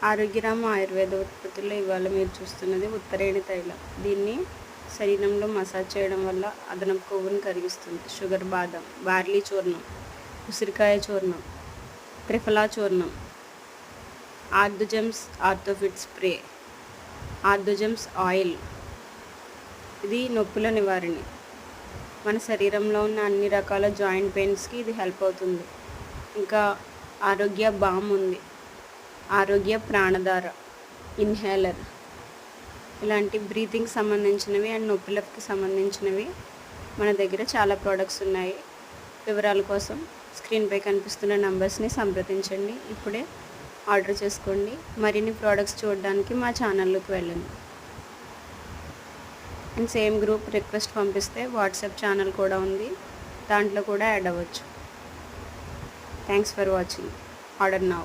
ఆరోగ్యరామ ఆయుర్వేద ఉత్పత్తుల్లో ఇవాళ మీరు చూస్తున్నది ఉత్తరేణి తైలం. దీన్ని శరీరంలో మసాజ్ చేయడం వల్ల అదనపు కొవ్వును కరిగిస్తుంది. షుగర్ బాదం, బార్లీ చూర్ణం, ఉసిరికాయ చూర్ణం, త్రిఫలా చూర్ణం, ఆర్థోజెమ్స్ ఆర్థోఫిట్ స్ప్రే, ఆర్థోజెమ్స్ ఆయిల్. ఇది నొప్పుల నివారణ. మన శరీరంలో ఉన్న అన్ని రకాల జాయింట్ పెయిన్స్కి ఇది హెల్ప్ అవుతుంది. ఇంకా ఆరోగ్య బామ్ ఉంది, ఆరోగ్య ప్రాణధార, ఇన్హేలర్. ఇలాంటి బ్రీతింగ్ సంబంధించినవి అండ్ నొప్పులకు సంబంధించినవి మన దగ్గర చాలా ప్రోడక్ట్స్ ఉన్నాయి. వివరాల కోసం స్క్రీన్పై కనిపిస్తున్న నంబర్స్ని సంప్రదించండి. ఇప్పుడే ఆర్డర్ చేసుకోండి. మరిన్ని ప్రోడక్ట్స్ చూడడానికి మా ఛానల్లోకి వెళ్ళండి. అండ్ సేమ్ గ్రూప్ రిక్వెస్ట్ పంపిస్తే వాట్సాప్ ఛానల్ కూడా ఉంది, దాంట్లో కూడా యాడ్ అవ్వచ్చు. Thanks for watching. Order now.